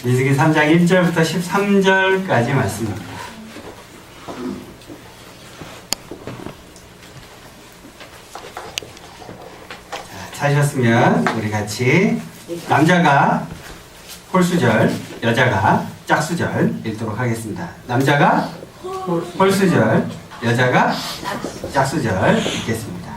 민수기 3장 1절부터 13절까지 말씀입니다. 찾으셨으면 우리 같이 남자가 홀수절, 여자가 짝수절 읽도록 하겠습니다. 남자가 홀수절, 여자가 짝수절 읽겠습니다.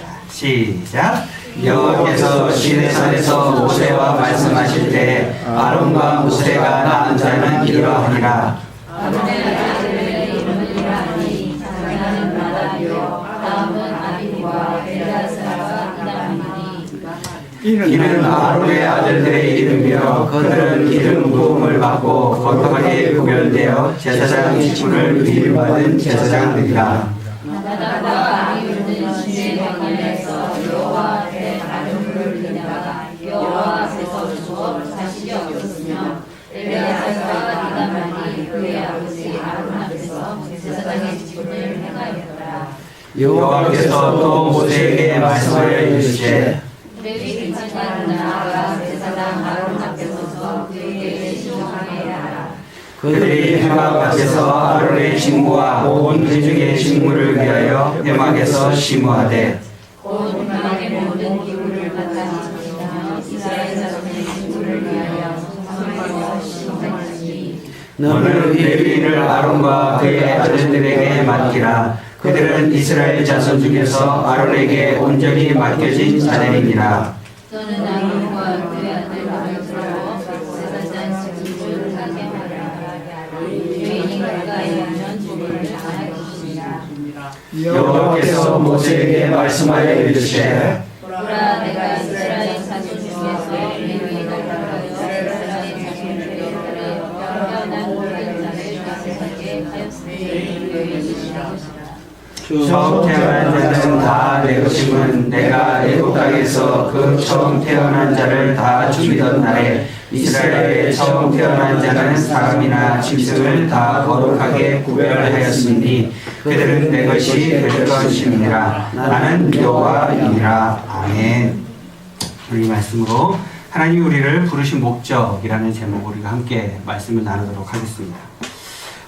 자, 시작. 여호와께서 시내산에서 모세와 말씀하실 때 아론과 모세가 낳은 자는 이러하니라. 아론의 아들의 이름은 이러하니 장자는 나답이요 다음은 아비후와 엘리아사와 이다말이니 이는 아론의 아들들의 이름이요 그들은 기름 부음을 받고 거룩하게 구별되어 제사장 직분을 위임받은 제사장들이라. 나답과 아비후는 시내 광야에서 여호와 앞에 가lum을 흘리다가 여호와 앞에서 죽어 자식이 없었으며 엘리아사와 이다말이 그의 아버지 아론 앞에서 제사장의 직분을 행하였더라. 여호와께서 또 모세에게 말씀하여 이르시되 레위 집안 나아가 제사장 아론 앞에 서서 그에게 신중하게 하라. 그들이 회막 앞에서 아론의 직무와 온 회중의 직무를 위하여 회막에서 심무하되 곧 회막의 모든 기구를 갖다 지키며 이스라엘 자손의 직무를 위하여 성막에서 신중하시니 너는 레위인을 아론과 그의 아들들에게 맡기라. 그들은 이스라엘 자손 중에서 아론에게 온전히 맡겨진 자들이니라. 너는 아론과 그의 아들들을 들어 제사장 직무를 하게 하라. 레위인이 가까이 하면 죽음을 당할 것이니라. 여호와께서 모세에게 말씀하여 이르시되 보라 내가 이스라엘 자손 중에서 레위인을 가까이서 제사장의 자손들의 딸에 태어난 모든 자를 자세하게 하였으니 레위인이시라. 처음 태어난 자는 다 내 것임은 내가 애굽 땅에서 그 처음 태어난 자를 다 죽이던 날에 이스라엘의 처음 태어난 자는 사람이나 짐승을 다 거룩하게 구별하였으니 그들은 내 것이 될 것임이니라. 나는 여호와이니라. 아멘. 우리 말씀으로 하나님이 우리를 부르신 목적이라는 제목으로 우리가 함께 말씀을 나누도록 하겠습니다.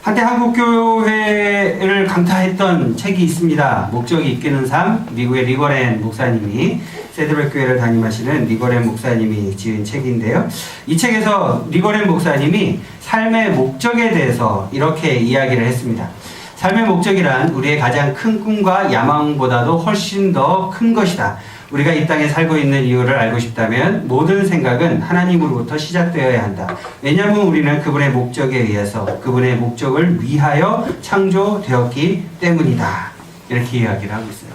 한때 한국교회를 강타했던 책이 있습니다. 목적이 이끄는 삶, 미국의 리거렌 목사님이 세드백 교회를 담임하시는 리거렌 목사님이 지은 책인데요. 이 책에서 리거렌 목사님이 삶의 목적에 대해서 이렇게 이야기를 했습니다. 삶의 목적이란 우리의 가장 큰 꿈과 야망보다도 훨씬 더 큰 것이다. 우리가 이 땅에 살고 있는 이유를 알고 싶다면 모든 생각은 하나님으로부터 시작되어야 한다. 왜냐하면 우리는 그분의 목적에 의해서 그분의 목적을 위하여 창조되었기 때문이다. 이렇게 이야기를 하고 있어요.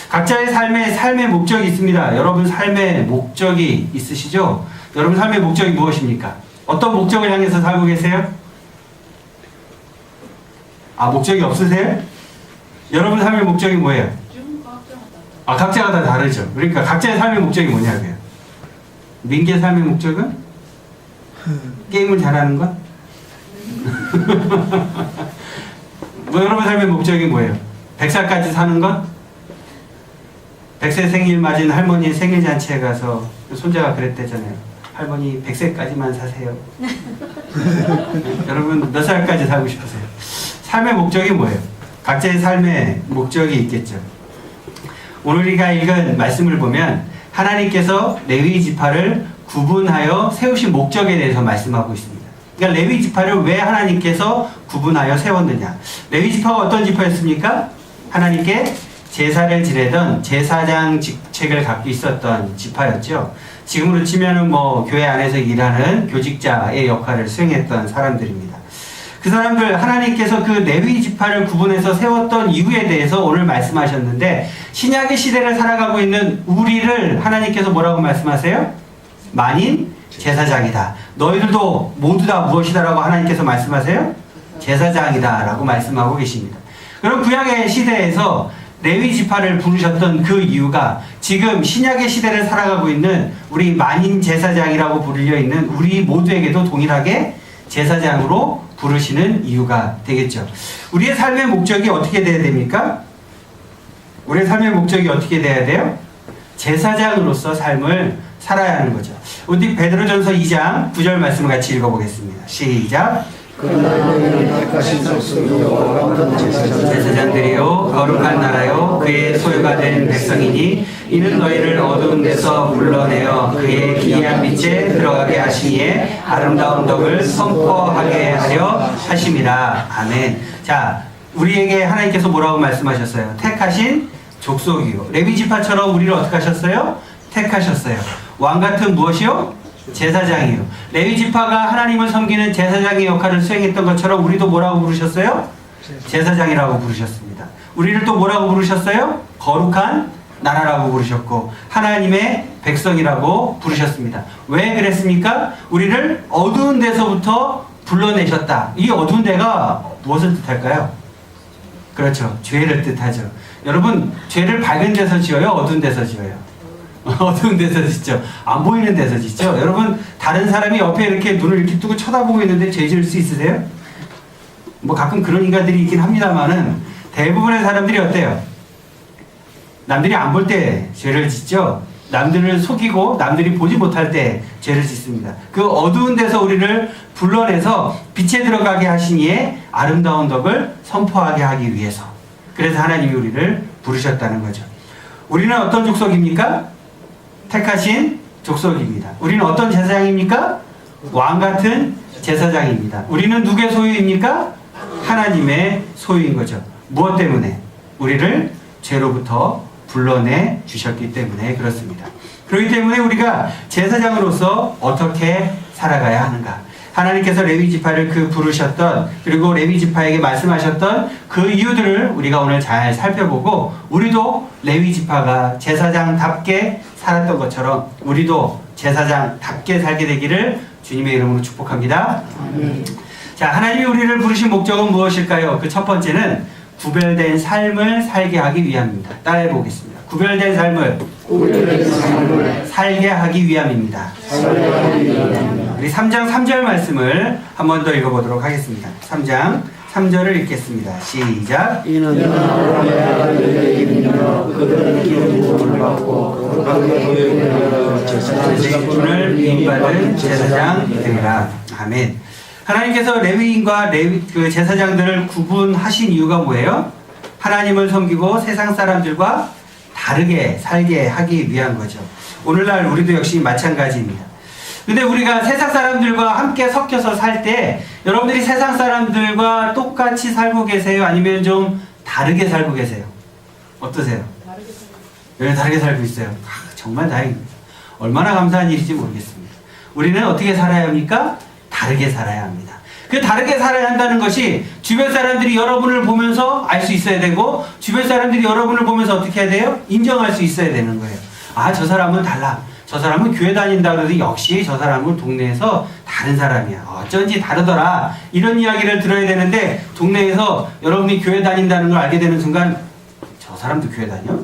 각자의 삶의 목적이 있습니다. 여러분 삶의 목적이 있으시죠? 여러분 삶의 목적이 무엇입니까? 어떤 목적을 향해서 살고 계세요? 목적이 없으세요? 여러분 삶의 목적이 뭐예요? 각자가 다 다르죠. 그러니까 각자의 삶의 목적이 뭐냐고요. 민기의 삶의 목적은? 게임을 잘하는 것? 여러분 삶의 목적이 뭐예요? 100살까지 사는 것? 100세 생일 맞은 할머니 생일잔치에 가서 손자가 그랬대잖아요. 할머니 100세까지만 사세요. 여러분 몇 살까지 살고 싶으세요? 삶의 목적이 뭐예요? 각자의 삶의 목적이 있겠죠. 오늘 우리가 읽은 말씀을 보면 하나님께서 레위 지파를 구분하여 세우신 목적에 대해서 말씀하고 있습니다. 그러니까 레위 지파를 왜 하나님께서 구분하여 세웠느냐? 레위 지파가 어떤 지파였습니까? 하나님께 제사를 지내던 제사장 직책을 갖고 있었던 지파였죠. 지금으로 치면은 교회 안에서 일하는 교직자의 역할을 수행했던 사람들입니다. 그 사람들 하나님께서 그 레위 지파를 구분해서 세웠던 이유에 대해서 오늘 말씀하셨는데 신약의 시대를 살아가고 있는 우리를 하나님께서 뭐라고 말씀하세요? 만인 제사장이다. 너희들도 모두 다 무엇이다라고 하나님께서 말씀하세요? 제사장이다 라고 말씀하고 계십니다. 그럼 구약의 시대에서 레위 지파를 부르셨던 그 이유가 지금 신약의 시대를 살아가고 있는 우리 만인 제사장이라고 불려 있는 우리 모두에게도 동일하게 제사장으로 부르시는 이유가 되겠죠. 우리의 삶의 목적이 어떻게 돼야 됩니까? 우리의 삶의 목적이 어떻게 돼야 돼요? 제사장으로서 삶을 살아야 하는 거죠. 우리 베드로전서 2장 9절 말씀을 같이 읽어보겠습니다. 시작. 그러나 너희는 택하신 족속이요 어떤 제사장들이요 거룩한 나라요 그의 소유가 된 백성이니 이는 너희를 어두운 데서 불러내어 그의 기이한 빛에 들어가게 하시니에 아름다운 덕을 선포하게 하려 하심이라. 아멘. 자, 우리에게 하나님께서 뭐라고 말씀하셨어요? 택하신 족속이요. 레위 지파처럼 우리를 어떻게 하셨어요? 택하셨어요. 왕 같은 무엇이요? 제사장이요. 레위 지파가 하나님을 섬기는 제사장의 역할을 수행했던 것처럼 우리도 뭐라고 부르셨어요? 제사장이라고 부르셨습니다. 우리를 또 뭐라고 부르셨어요? 거룩한 나라라고 부르셨고 하나님의 백성이라고 부르셨습니다. 왜 그랬습니까? 우리를 어두운 데서부터 불러내셨다. 이 어두운 데가 무엇을 뜻할까요? 그렇죠. 죄를 뜻하죠. 여러분, 죄를 밝은 데서 지어요? 어두운 데서 지어요? 어두운 데서 짓죠. 안 보이는 데서 짓죠. 여러분, 다른 사람이 옆에 이렇게 눈을 이렇게 뜨고 쳐다보고 있는데 죄 지을 수 있으세요? 뭐 가끔 그런 인간들이 있긴 합니다만은 대부분의 사람들이 어때요? 남들이 안 볼 때 죄를 짓죠. 남들을 속이고 남들이 보지 못할 때 죄를 짓습니다. 그 어두운 데서 우리를 불러내서 빛에 들어가게 하시니에 아름다운 덕을 선포하게 하기 위해서. 그래서 하나님이 우리를 부르셨다는 거죠. 우리는 어떤 족속입니까? 택하신 족속입니다. 우리는 어떤 제사장입니까? 왕 같은 제사장입니다. 우리는 누구의 소유입니까? 하나님의 소유인 거죠. 무엇 때문에? 우리를 죄로부터 불러내 주셨기 때문에 그렇습니다. 그렇기 때문에 우리가 제사장으로서 어떻게 살아가야 하는가? 하나님께서 레위 지파를 부르셨던, 그리고 레위 지파에게 말씀하셨던 그 이유들을 우리가 오늘 잘 살펴보고, 우리도 레위 지파가 제사장답게 살았던 것처럼 우리도 제사장답게 살게 되기를 주님의 이름으로 축복합니다. 자, 하나님이 우리를 부르신 목적은 무엇일까요? 그 첫 번째는 구별된 삶을 살게 하기 위함입니다. 따라해 보겠습니다. 구별된 삶을 살게 하기 위함입니다. 우리 3장 3절 말씀을 한 번 더 읽어보도록 하겠습니다. 3장 3절을 읽겠습니다. 시작. 이는 그들은 기름 부음을 받고 거룩하게 제사장을 미임받은 제사장들이라. 아멘. 하나님께서 레위인과 그 제사장들을 구분하신 이유가 뭐예요? 하나님을 섬기고 세상 사람들과 다르게 살게 하기 위한 거죠. 오늘날 우리도 역시 마찬가지입니다. 근데 우리가 세상 사람들과 함께 섞여서 살 때 여러분들이 세상 사람들과 똑같이 살고 계세요? 아니면 좀 다르게 살고 계세요? 어떠세요? 다르게 살고 있어요. 정말 다행입니다. 얼마나 감사한 일인지 모르겠습니다. 우리는 어떻게 살아야 합니까? 다르게 살아야 합니다. 그 다르게 살아야 한다는 것이 주변 사람들이 여러분을 보면서 알 수 있어야 되고, 주변 사람들이 여러분을 보면서 어떻게 해야 돼요? 인정할 수 있어야 되는 거예요. 아, 저 사람은 달라. 저 사람은 교회 다닌다 그래도 역시 저 사람은 동네에서 다른 사람이야. 어쩐지 다르더라. 이런 이야기를 들어야 되는데, 동네에서 여러분이 교회 다닌다는 걸 알게 되는 순간, 저 사람도 교회 다녀?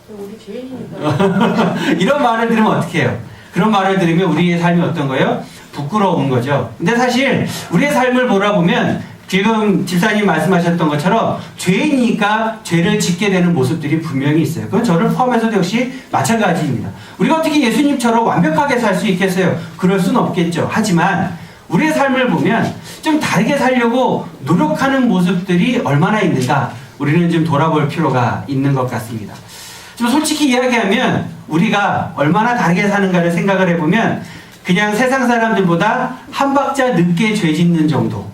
우리 죄인이니까. 이런 말을 들으면 어떻게 해요? 그런 말을 들으면 우리의 삶이 어떤 거예요? 부끄러운 거죠. 근데 사실 우리의 삶을 몰아보면 지금 집사님 말씀하셨던 것처럼 죄인이니까 죄를 짓게 되는 모습들이 분명히 있어요. 그건 저를 포함해서도 역시 마찬가지입니다. 우리가 어떻게 예수님처럼 완벽하게 살 수 있겠어요? 그럴 수는 없겠죠. 하지만 우리의 삶을 보면 좀 다르게 살려고 노력하는 모습들이 얼마나 있는가, 우리는 좀 돌아볼 필요가 있는 것 같습니다. 좀 솔직히 이야기하면 우리가 얼마나 다르게 사는가를 생각을 해보면 그냥 세상 사람들보다 한 박자 늦게 죄 짓는 정도.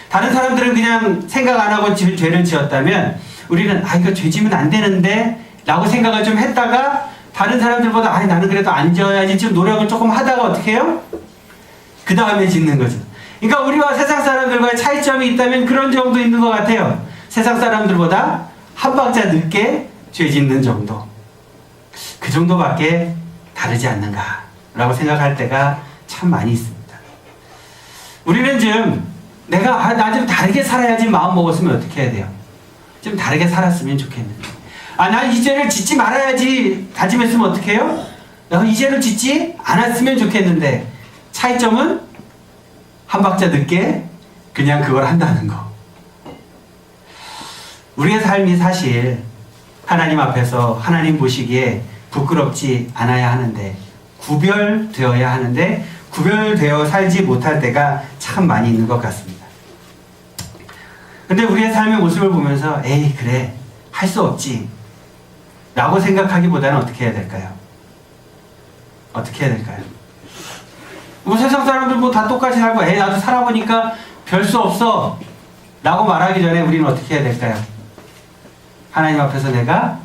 다른 사람들은 그냥 생각 안 하고 죄를 지었다면 우리는 이거 죄 지면 안 되는데 라고 생각을 좀 했다가 다른 사람들보다 나는 그래도 안 지어야지 좀 노력을 조금 하다가 어떻게 해요? 그 다음에 짓는 거죠. 그러니까 우리와 세상 사람들과의 차이점이 있다면 그런 정도 있는 것 같아요. 세상 사람들보다 한 박자 늦게 죄 짓는 정도. 그 정도밖에 다르지 않는가 라고 생각할 때가 참 많이 있습니다. 우리는 좀 내가 나 좀 다르게 살아야지 마음 먹었으면 어떻게 해야 돼요? 좀 다르게 살았으면 좋겠는데, 난 이 죄를 짓지 말아야지 다짐했으면 어떻게 해요? 내가 이 죄를 짓지 않았으면 좋겠는데, 차이점은 한 박자 늦게 그냥 그걸 한다는 거. 우리의 삶이 사실 하나님 앞에서 하나님 보시기에 부끄럽지 않아야 하는데 구별되어야 하는데 구별되어 살지 못할 때가 참 많이 있는 것 같습니다. 근데 우리의 삶의 모습을 보면서 에이 그래 할 수 없지 라고 생각하기보다는 어떻게 해야 될까요? 어떻게 해야 될까요? 뭐 세상 사람들 뭐 다 똑같이 살고 에이 나도 살아보니까 별 수 없어 라고 말하기 전에 우리는 어떻게 해야 될까요? 하나님 앞에서 내가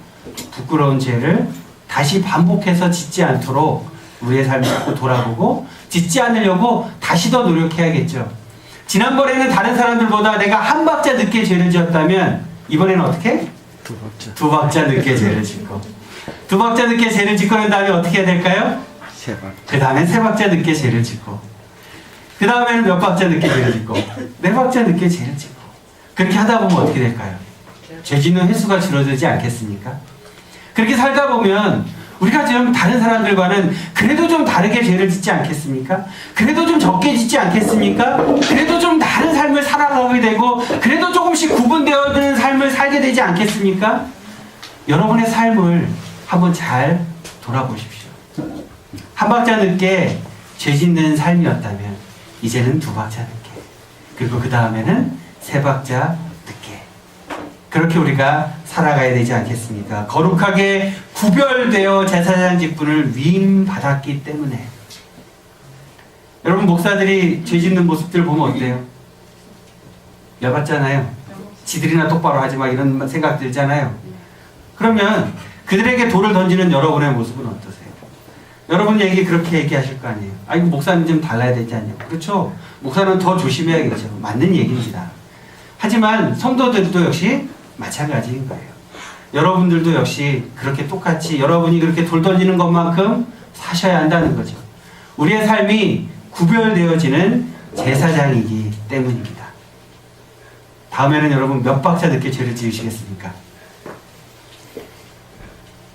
부끄러운 죄를 다시 반복해서 짓지 않도록 우리의 삶을 자꾸 돌아보고 짓지 않으려고 다시 더 노력해야겠죠. 지난번에는 다른 사람들보다 내가 한 박자 늦게 죄를 지었다면 이번에는 어떻게? 두 박자 늦게 죄를 짓고 두 박자 늦게 죄를 짓고 난 다음에 어떻게 해야 될까요? 그 다음에 세 박자 늦게 죄를 짓고 그 다음에는 몇 박자 늦게 죄를 짓고 네 박자 늦게 죄를 짓고 그렇게 하다 보면 어떻게 될까요? 죄 짓는 횟수가 줄어들지 않겠습니까? 그렇게 살다 보면 우리가 지금 다른 사람들과는 그래도 좀 다르게 죄를 짓지 않겠습니까? 그래도 좀 적게 짓지 않겠습니까? 그래도 좀 다른 삶을 살아가게 되고 그래도 조금씩 구분되어지는 삶을 살게 되지 않겠습니까? 여러분의 삶을 한번 잘 돌아보십시오. 한 박자 늦게 죄 짓는 삶이었다면 이제는 두 박자 늦게 그리고 그 다음에는 세 박자 늦게 그렇게 우리가 살아가야 되지 않겠습니까? 거룩하게 구별되어 제사장 직분을 위임받았기 때문에 여러분 목사들이 죄 짓는 모습들 보면 어때요? 열받잖아요. 지들이나 똑바로 하지 마 이런 생각 들잖아요. 그러면 그들에게 돌을 던지는 여러분의 모습은 어떠세요? 여러분 그렇게 얘기하실 거 아니에요. 이거 목사님 좀 달라야 되지 않냐고. 그렇죠? 목사는 더 조심해야겠죠. 맞는 얘기입니다. 하지만 성도들도 역시 마찬가지인 거예요. 여러분들도 역시 그렇게 똑같이 여러분이 그렇게 돌 던지는 것만큼 사셔야 한다는 거죠. 우리의 삶이 구별되어지는 제사장이기 때문입니다. 다음에는 여러분 몇 박자 늦게 죄를 지으시겠습니까?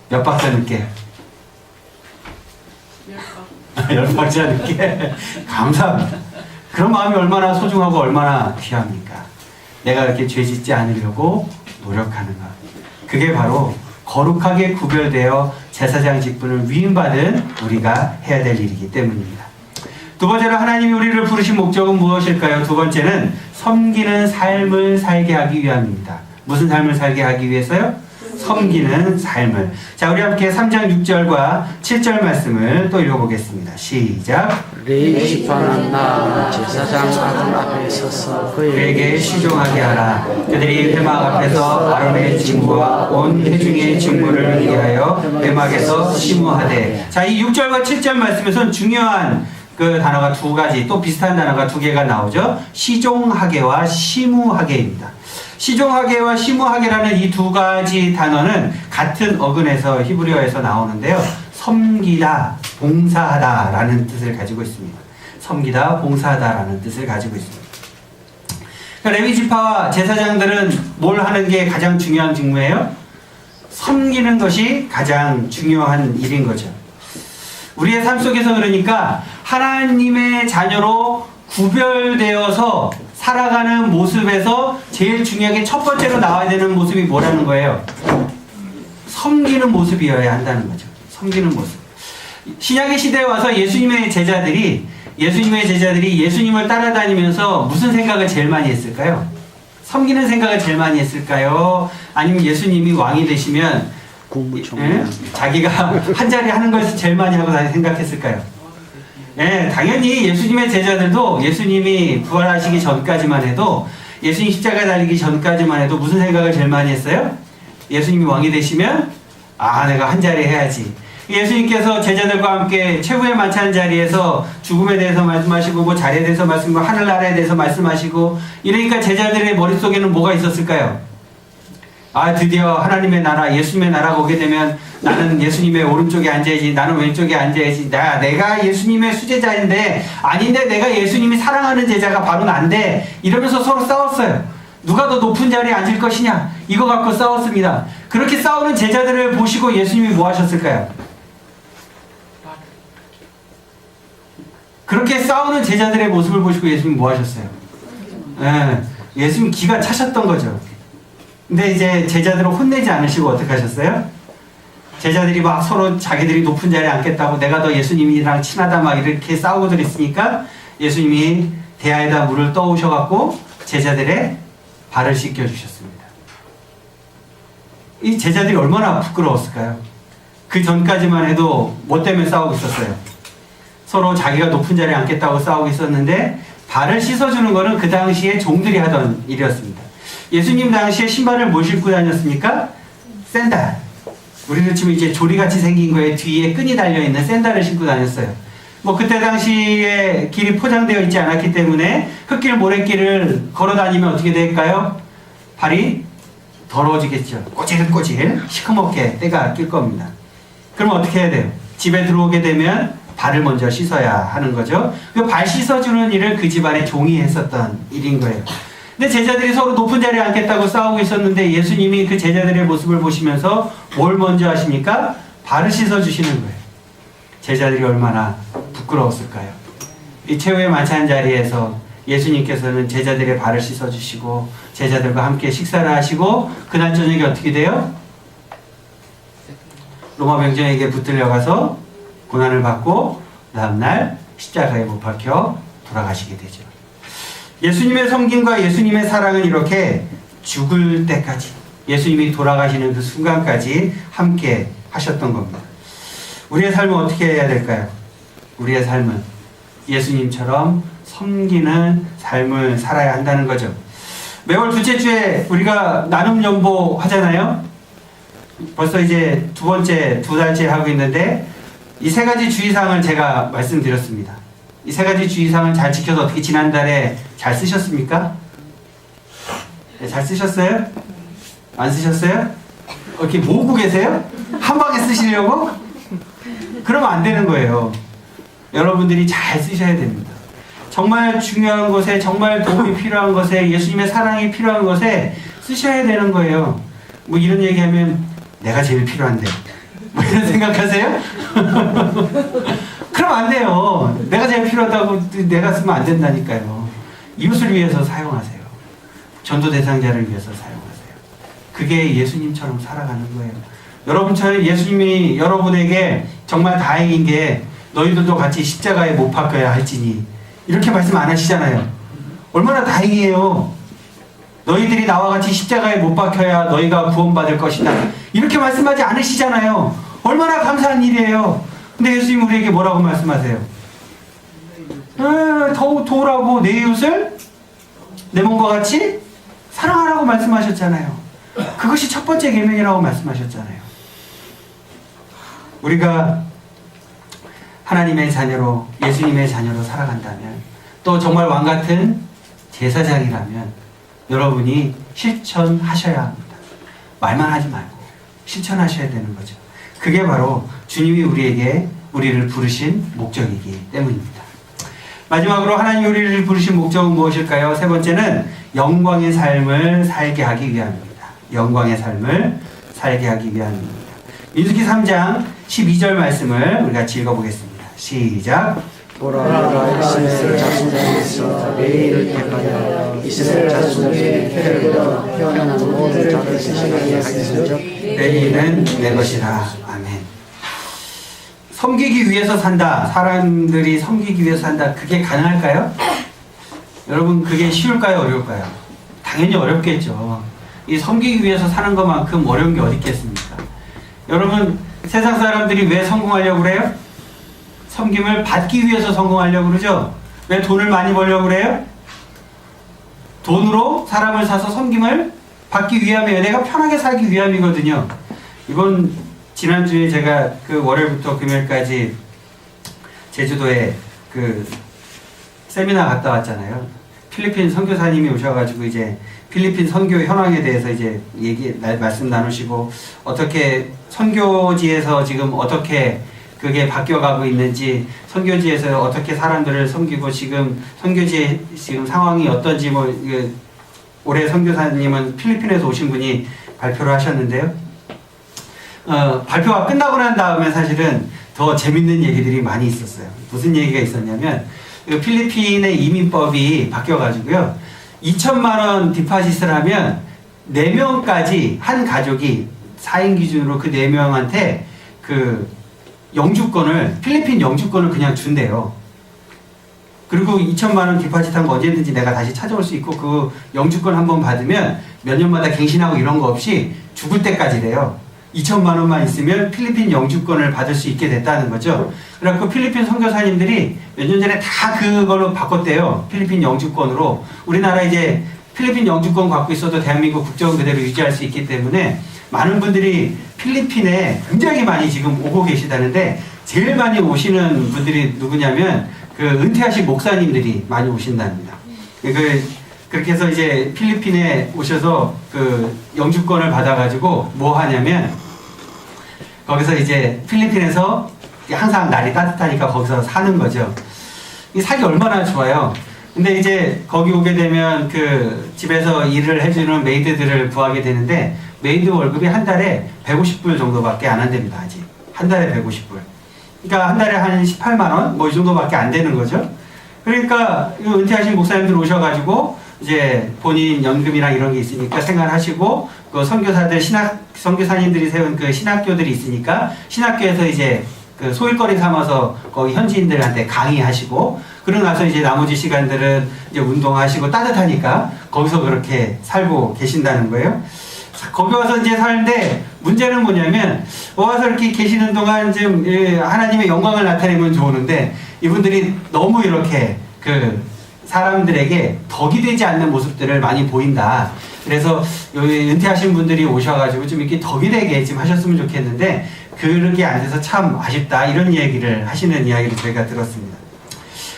몇 박자 늦게? 10박자 늦게? 감사합니다. 그런 마음이 얼마나 소중하고 얼마나 귀합니까? 내가 이렇게 죄 짓지 않으려고 노력하는 것. 그게 바로 거룩하게 구별되어 제사장 직분을 위임받은 우리가 해야 될 일이기 때문입니다. 두 번째로 하나님이 우리를 부르신 목적은 무엇일까요? 두 번째는 섬기는 삶을 살게 하기 위함입니다. 무슨 삶을 살게 하기 위해서요? 섬기는 삶을. 자, 우리 함께 3장 6절과 7절 말씀을 또 읽어보겠습니다. 시작. 레위 지파는 나 제사장 아론 앞에 서서 그에게 시종하게 하라. 그들이 회막 앞에서 아론의 직무와 온 회중의 직무를 위하여 회막에서 시무하되. 자, 이 6절과 7절 말씀에서는 중요한 그 단어가 두 가지, 또 비슷한 단어가 두 개가 나오죠. 시종하게와 시무하게입니다. 시종하게와 시무하게라는 이 두 가지 단어는 같은 어근에서 히브리어에서 나오는데요. 섬기다, 봉사하다 라는 뜻을 가지고 있습니다. 섬기다, 봉사하다 라는 뜻을 가지고 있습니다. 그러니까 레위 지파와 제사장들은 뭘 하는 게 가장 중요한 직무예요? 섬기는 것이 가장 중요한 일인 거죠. 우리의 삶 속에서 그러니까 하나님의 자녀로 구별되어서 살아가는 모습에서 제일 중요하게 첫 번째로 나와야 되는 모습이 뭐라는 거예요? 섬기는 모습이어야 한다는 거죠. 섬기는 모습. 신약의 시대에 와서 예수님의 제자들이 예수님을 따라다니면서 무슨 생각을 제일 많이 했을까요? 섬기는 생각을 제일 많이 했을까요? 아니면 예수님이 왕이 되시면 자기가 한 자리 하는 것을 제일 많이 하고 생각했을까요? 네, 당연히 예수님의 제자들도 예수님이 부활하시기 전까지만 해도 예수님 십자가 달리기 전까지만 해도 무슨 생각을 제일 많이 했어요? 예수님이 왕이 되시면 내가 한 자리 해야지. 예수님께서 제자들과 함께 최후의 만찬 자리에서 죽음에 대해서 말씀하시고 뭐 자리에 대해서 말씀하시고 하늘나라에 대해서 말씀하시고 이러니까 제자들의 머릿속에는 뭐가 있었을까요? 드디어 하나님의 나라, 예수님의 나라가 오게 되면 나는 예수님의 오른쪽에 앉아야지, 나는 왼쪽에 앉아야지, 내가 예수님의 수제자인데, 아닌데 내가 예수님이 사랑하는 제자가 바로 난데, 이러면서 서로 싸웠어요. 누가 더 높은 자리에 앉을 것이냐, 이거 갖고 싸웠습니다. 그렇게 싸우는 제자들을 보시고 예수님이 뭐 하셨을까요? 그렇게 싸우는 제자들의 모습을 보시고 예수님이 뭐 하셨어요? 예수님 기가 차셨던 거죠. 근데 이제 제자들을 혼내지 않으시고 어떻게 하셨어요? 제자들이 막 서로 자기들이 높은 자리에 앉겠다고 내가 더 예수님이랑 친하다 막 이렇게 싸우고들 있으니까 예수님이 대야에다 물을 떠오셔갖고 제자들의 발을 씻겨주셨습니다. 이 제자들이 얼마나 부끄러웠을까요? 그 전까지만 해도 뭐 때문에 싸우고 있었어요? 서로 자기가 높은 자리에 앉겠다고 싸우고 있었는데 발을 씻어주는 거는 그 당시에 종들이 하던 일이었습니다. 예수님 당시에 신발을 뭘 신고 다녔습니까? 샌들. 우리는 지금 이제 조리같이 생긴 거에 뒤에 끈이 달려있는 샌들을 신고 다녔어요. 뭐 그때 당시에 길이 포장되어 있지 않았기 때문에 흙길 모래길을 걸어 다니면 어떻게 될까요? 발이 더러워지겠죠. 꼬질꼬질 시커멓게 때가 낄 겁니다. 그럼 어떻게 해야 돼요? 집에 들어오게 되면 발을 먼저 씻어야 하는 거죠. 그 발 씻어주는 일을 그 집안의 종이 했었던 일인 거예요. 근데 제자들이 서로 높은 자리에 앉겠다고 싸우고 있었는데 예수님이 그 제자들의 모습을 보시면서 뭘 먼저 하십니까? 발을 씻어주시는 거예요. 제자들이 얼마나 부끄러웠을까요? 이 최후의 만찬 자리에서 예수님께서는 제자들의 발을 씻어주시고 제자들과 함께 식사를 하시고 그날 저녁에 어떻게 돼요? 로마 병정에게 붙들려 가서 고난을 받고 다음날 십자가에 못 박혀 돌아가시게 되죠. 예수님의 섬김과 예수님의 사랑은 이렇게 죽을 때까지 예수님이 돌아가시는 그 순간까지 함께 하셨던 겁니다. 우리의 삶은 어떻게 해야 될까요? 우리의 삶은 예수님처럼 섬기는 삶을 살아야 한다는 거죠. 매월 둘째 주에 우리가 나눔 연보 하잖아요. 벌써 이제 두 달째 하고 있는데 이 세 가지 주의사항을 제가 말씀드렸습니다. 이 세 가지 주의사항을 잘 지켜서 어떻게 지난달에 잘 쓰셨습니까? 네, 잘 쓰셨어요? 안 쓰셨어요? 이렇게 모으고 계세요? 한 방에 쓰시려고? 그러면 안 되는 거예요. 여러분들이 잘 쓰셔야 됩니다. 정말 중요한 것에, 정말 도움이 필요한 것에, 예수님의 사랑이 필요한 것에 쓰셔야 되는 거예요. 뭐 이런 얘기하면 내가 제일 필요한데 뭐 이런 생각하세요? 그러면 안 돼요. 내가 제일 필요하다고 내가 쓰면 안 된다니까요. 이웃을 위해서 사용하세요. 전도 대상자를 위해서 사용하세요. 그게 예수님처럼 살아가는 거예요. 여러분처럼 예수님이 여러분에게 정말 다행인 게 너희들도 같이 십자가에 못 박혀야 할지니 이렇게 말씀 안 하시잖아요. 얼마나 다행이에요. 너희들이 나와 같이 십자가에 못 박혀야 너희가 구원받을 것이다. 이렇게 말씀하지 않으시잖아요. 얼마나 감사한 일이에요. 근데 예수님 우리에게 뭐라고 말씀하세요? 도우라고 내 이웃을 내 몸과 같이 사랑하라고 말씀하셨잖아요. 그것이 첫 번째 계명이라고 말씀하셨잖아요. 우리가 하나님의 자녀로 예수님의 자녀로 살아간다면 또 정말 왕같은 제사장이라면 여러분이 실천하셔야 합니다. 말만 하지 말고 실천하셔야 되는 거죠. 그게 바로 주님이 우리를 부르신 목적이기 때문입니다. 마지막으로 하나님이 우리를 부르신 목적은 무엇일까요? 세 번째는 영광의 삶을 살게 하기 위함입니다. 영광의 삶을 살게 하기 위함입니다. 민수기 3장 12절 말씀을 우리 같이 읽어보겠습니다. 시작. 보라 이스라엘 자손들이 있어 매일을 택하여 이스라엘 자손들이 태를 얻어 태어난 모든 자를 생각하게 하겠은즉 내일은 내 것이라. 아멘. 섬기기 위해서 산다. 사람들이 섬기기 위해서 산다. 그게 가능할까요? 여러분 그게 쉬울까요? 어려울까요? 당연히 어렵겠죠. 이 섬기기 위해서 사는 것만큼 어려운 게 어디 있겠습니까? 여러분 세상 사람들이 왜 성공하려고 그래요? 섬김을 받기 위해서 성공하려고 그러죠? 왜 돈을 많이 벌려고 그래요? 돈으로 사람을 사서 섬김을 받기 위함이에요. 내가 편하게 살기 위함이거든요. 이번 지난주에 제가 그 월요일부터 금요일까지 제주도에 그 세미나 갔다 왔잖아요. 필리핀 선교사님이 오셔가지고 이제 필리핀 선교 현황에 대해서 이제 말씀 나누시고 어떻게 선교지에서 지금 어떻게 그게 바뀌어가고 있는지 선교지에서 어떻게 사람들을 섬기고 지금 선교지의 지금 상황이 어떤지 뭐 올해 선교사님은 필리핀에서 오신 분이 발표를 하셨는데요. 발표가 끝나고 난 다음에 사실은 더 재밌는 얘기들이 많이 있었어요. 무슨 얘기가 있었냐면 필리핀의 이민법이 바뀌어가지고요. 2천만 원 디파짓을 하면 4명까지 한 가족이 4인 기준으로 그 4명한테 그 영주권을, 필리핀 영주권을 그냥 준대요. 그리고 2천만 원 디파짓 한 거 언제든지 내가 다시 찾아올 수 있고, 그 영주권 한번 받으면 몇 년마다 갱신하고 이런 거 없이 죽을 때까지래요. 2천만 원만 있으면 필리핀 영주권을 받을 수 있게 됐다는 거죠. 그래갖고 필리핀 선교사님들이 몇 년 전에 다 그걸로 바꿨대요. 필리핀 영주권으로. 우리나라 이제 필리핀 영주권 갖고 있어도 대한민국 국적은 그대로 유지할 수 있기 때문에 많은 분들이 필리핀에 굉장히 많이 지금 오고 계시다는데, 제일 많이 오시는 분들이 누구냐면 그 은퇴하신 목사님들이 많이 오신답니다. 그렇게 해서 이제 필리핀에 오셔서 그 영주권을 받아가지고 뭐 하냐면, 거기서 이제 필리핀에서 항상 날이 따뜻하니까 거기서 사는 거죠. 이 살기 얼마나 좋아요. 근데 이제 거기 오게 되면 그 집에서 일을 해주는 메이드들을 구하게 되는데, 메이드 월급이 한 달에 150불 정도밖에 안 한답니다. 아직 한 달에 150불. 그러니까 한 달에 한 18만 원 뭐 이 정도밖에 안 되는 거죠. 그러니까 은퇴하신 목사님들 오셔가지고 이제 본인 연금이랑 이런 게 있으니까 생활하시고, 그 선교사들 선교사님들이 세운 그 신학교들이 있으니까 신학교에서 이제 그 소일거리 삼아서 거기 현지인들한테 강의하시고, 그러고 나서 이제 나머지 시간들은 이제 운동하시고 따뜻하니까 거기서 그렇게 살고 계신다는 거예요. 거기 와서 이제 사는데, 문제는 뭐냐면 와서 이렇게 계시는 동안 좀 하나님의 영광을 나타내면 좋은데, 이분들이 너무 이렇게 그 사람들에게 덕이 되지 않는 모습들을 많이 보인다. 그래서 여기 은퇴하신 분들이 오셔가지고 좀 이렇게 덕이 되게 좀 하셨으면 좋겠는데, 그렇게 안 돼서 참 아쉽다, 이런 얘기를 하시는 이야기를 저희가 들었습니다.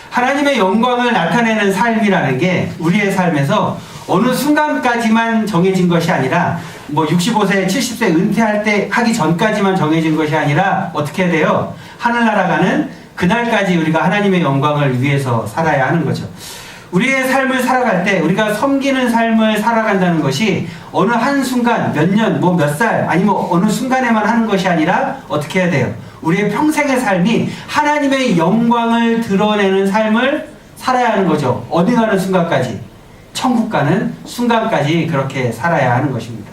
하나님의 영광을 나타내는 삶이라는 게 우리의 삶에서 어느 순간까지만 정해진 것이 아니라, 뭐 65세, 70세 은퇴할 때 하기 전까지만 정해진 것이 아니라 어떻게 돼요? 하늘나라 가는 그날까지 우리가 하나님의 영광을 위해서 살아야 하는 거죠. 우리의 삶을 살아갈 때, 우리가 섬기는 삶을 살아간다는 것이 어느 한순간, 몇 년, 뭐 몇 살, 아니면 어느 순간에만 하는 것이 아니라 어떻게 해야 돼요? 우리의 평생의 삶이 하나님의 영광을 드러내는 삶을 살아야 하는 거죠. 어디 가는 순간까지? 천국 가는 순간까지 그렇게 살아야 하는 것입니다.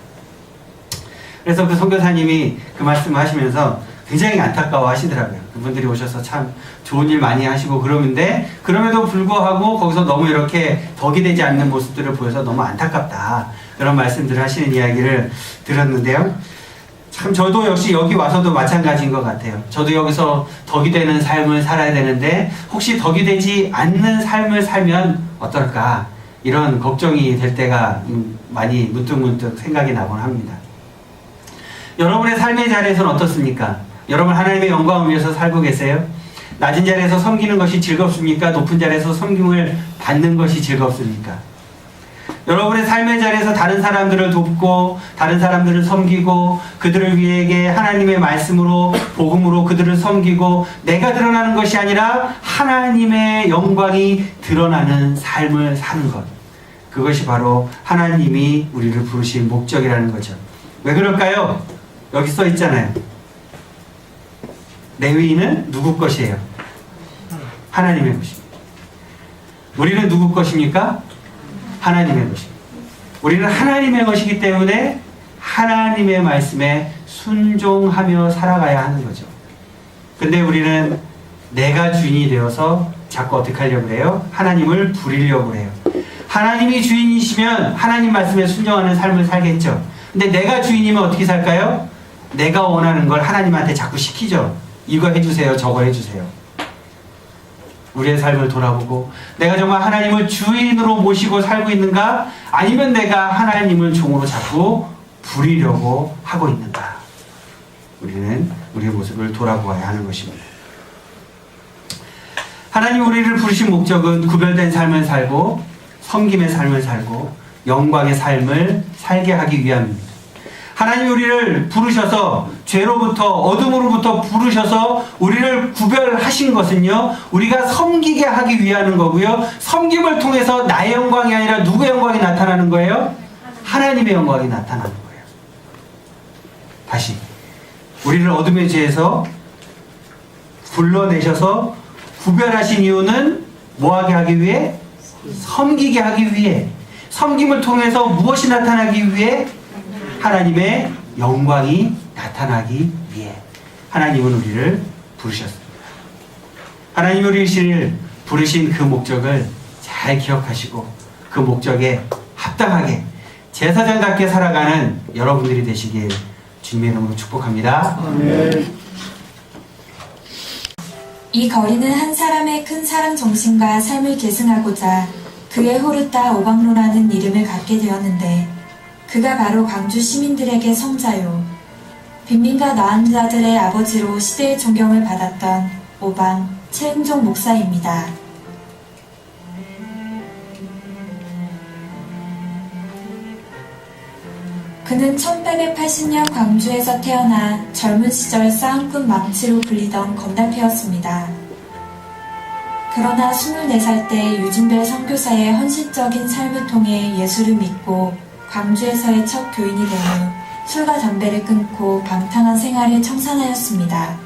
그래서 그 선교사님이 그 말씀을 하시면서 굉장히 안타까워 하시더라고요. 그분들이 오셔서 참 좋은 일 많이 하시고 그러는데, 그럼에도 불구하고 거기서 너무 이렇게 덕이 되지 않는 모습들을 보여서 너무 안타깝다, 그런 말씀들을 하시는 이야기를 들었는데요. 참 저도 역시 여기 와서도 마찬가지인 것 같아요. 저도 여기서 덕이 되는 삶을 살아야 되는데, 혹시 덕이 되지 않는 삶을 살면 어떨까, 이런 걱정이 될 때가 많이 문득문득 생각이 나곤 합니다. 여러분의 삶의 자리에서는 어떻습니까? 여러분 하나님의 영광을 위해서 살고 계세요? 낮은 자리에서 섬기는 것이 즐겁습니까? 높은 자리에서 섬김을 받는 것이 즐겁습니까? 여러분의 삶의 자리에서 다른 사람들을 돕고, 다른 사람들을 섬기고, 그들을 위해 하나님의 말씀으로, 복음으로 그들을 섬기고, 내가 드러나는 것이 아니라 하나님의 영광이 드러나는 삶을 사는 것, 그것이 바로 하나님이 우리를 부르신 목적이라는 거죠. 왜 그럴까요? 여기 써 있잖아요. 레위인은 누구 것이에요? 하나님의 것입니다. 우리는 누구 것입니까? 하나님의 것입니다. 우리는 하나님의 것이기 때문에 하나님의 말씀에 순종하며 살아가야 하는 거죠. 근데 우리는 내가 주인이 되어서 자꾸 어떻게 하려고 해요? 하나님을 부리려고 해요. 하나님이 주인이시면 하나님 말씀에 순종하는 삶을 살겠죠. 근데 내가 주인이면 어떻게 살까요? 내가 원하는 걸 하나님한테 자꾸 시키죠. 이거 해주세요, 저거 해주세요. 우리의 삶을 돌아보고, 내가 정말 하나님을 주인으로 모시고 살고 있는가? 아니면 내가 하나님을 종으로 자꾸 부리려고 하고 있는가? 우리는 우리의 모습을 돌아보아야 하는 것입니다. 하나님 우리를 부르신 목적은 구별된 삶을 살고, 섬김의 삶을 살고, 영광의 삶을 살게 하기 위함입니다. 하나님 우리를 부르셔서, 죄로부터, 어둠으로부터 부르셔서 우리를 구별하신 것은요, 우리가 섬기게 하기 위하는 거고요. 섬김을 통해서 나의 영광이 아니라 누구의 영광이 나타나는 거예요? 하나님의 영광이 나타나는 거예요. 다시, 우리를 어둠의 죄에서 불러내셔서 구별하신 이유는 뭐하게 하기 위해? 섬기게 하기 위해. 섬김을 통해서 무엇이 나타나기 위해? 하나님의 영광이 나타나기 위해. 하나님은 우리를 부르셨습니다. 하나님 우리를 부르신 그 목적을 잘 기억하시고 그 목적에 합당하게 제사장답게 살아가는 여러분들이 되시길 주님의 이름으로 축복합니다. 아멘. 이 거리는 한 사람의 큰 사랑 정신과 삶을 계승하고자 그의 호르타 오방로라는 이름을 갖게 되었는데 그가 바로 광주 시민들에게 성자요 빈민가 나은 자들의 아버지로 시대의 존경을 받았던 오방 최응종 목사입니다. 그는 1880년 광주에서 태어나 젊은 시절 싸움꾼 망치로 불리던 건달패였습니다. 그러나 24살 때 유진벨 선교사의 헌신적인 삶을 통해 예수를 믿고 광주에서의 첫 교인이 된 후 술과 담배를 끊고 방탕한 생활을 청산하였습니다.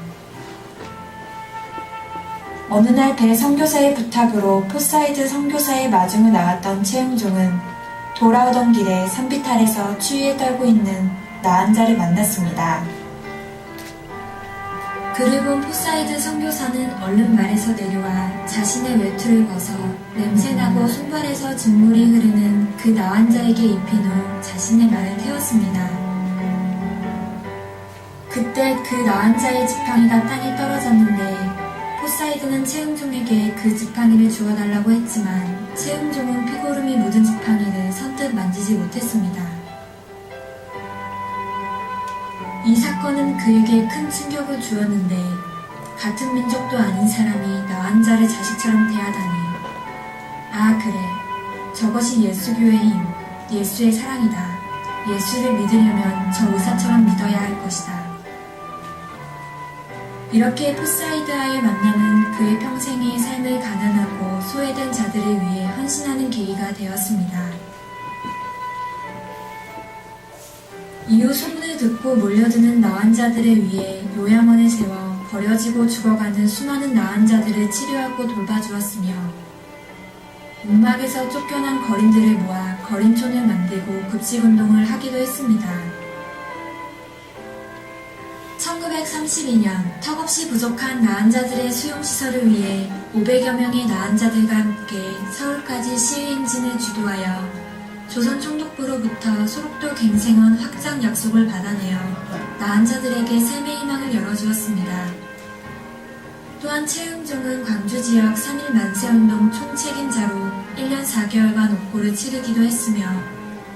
어느 날 배 선교사의 부탁으로 포사이드 선교사의 마중을 나왔던 최응종은 돌아오던 길에 산비탈에서 추위에 떨고 있는 나은 자를 만났습니다. 그를 본 포사이드 선교사는 얼른 말에서 내려와 자신의 외투를 벗어 냄새나고 손발에서 진물이 흐르는 그 나은 자에게 입힌 후 자신의 말을 태웠습니다. 그때 그 나은 자의 지팡이가 땅에 떨어졌는데 포사이드는 최응종에게 그 지팡이를 주워달라고 했지만 최응종은 피고름이 묻은 지팡이를 선뜻 만지지 못했습니다. 이 사건은 그에게 큰 충격을 주었는데 같은 민족도 아닌 사람이 나은 자를 자식처럼 대하다니 아 그래 저것이 예수교의 힘 예수의 사랑이다. 예수를 믿으려면 저 의사처럼 믿어야 할 것이다. 이렇게 포사이드와의 만남은 그의 평생의 삶을 가난하고 소외된 자들을 위해 헌신하는 계기가 되었습니다. 이후 소문을 듣고 몰려드는 나은 자들을 위해 요양원에 세워 버려지고 죽어가는 수많은 나은 자들을 치료하고 돌봐주었으며 움막에서 쫓겨난 거린들을 모아 거린촌을 만들고 급식운동을 하기도 했습니다. 1932년 턱없이 부족한 나은 자들의 수용시설을 위해 500여 명의 나은 자들과 함께 서울까지 시위 행진을 주도하여 조선 총독부로부터 소록도 갱생원 확장 약속을 받아내어 나은 자들에게 삶의 희망을 열어주었습니다. 또한 최응종은 광주 지역 3.1 만세운동 총책임자로 1년 4개월간 옥고를 치르기도 했으며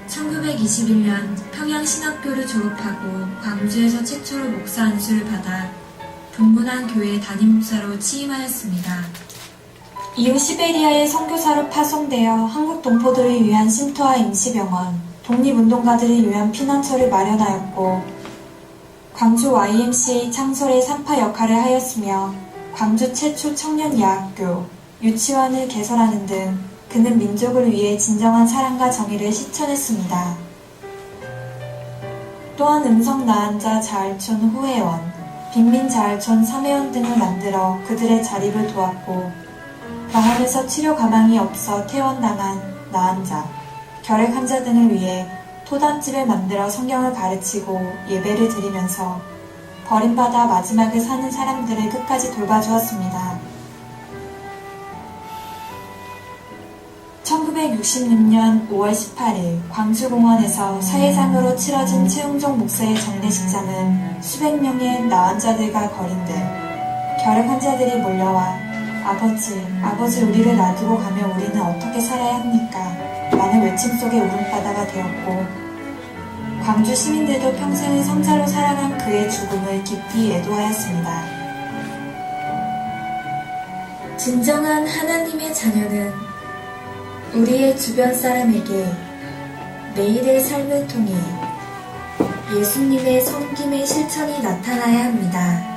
1921년 평양신학교를 졸업하고 광주에서 최초로 목사 안수를 받아 분문안 교회 담임 목사로 취임하였습니다. 이후 시베리아의 선교사로 파송되어 한국 동포들을 위한 쉼터와 임시병원, 독립운동가들을 위한 피난처를 마련하였고 광주 YMCA 창설의 산파 역할을 하였으며 광주 최초 청년예학교, 유치원을 개설하는 등 그는 민족을 위해 진정한 사랑과 정의를 실천했습니다. 또한 음성 나은자 자활촌 후회원, 빈민 자활촌 3회원 등을 만들어 그들의 자립을 도왔고 병원에서 치료 가망이 없어 퇴원당한 나은자, 결핵 환자 등을 위해 토단집을 만들어 성경을 가르치고 예배를 드리면서 버림받아 마지막을 사는 사람들을 끝까지 돌봐주었습니다. 1966년 5월 18일 광주공원에서 사회상으로 치러진 최응종 목사의 장례식장은 수백 명의 나은 자들과 거린들, 결핵 환자들이 몰려와 아버지 우리를 놔두고 가면 우리는 어떻게 살아야 합니까? 라는 외침 속에 울음바다가 되었고 광주 시민들도 평생을 성자로 살아간 그의 죽음을 깊이 애도하였습니다. 진정한 하나님의 자녀는 우리의 주변 사람에게 매일의 삶을 통해 예수님의 섬김의 실천이 나타나야 합니다.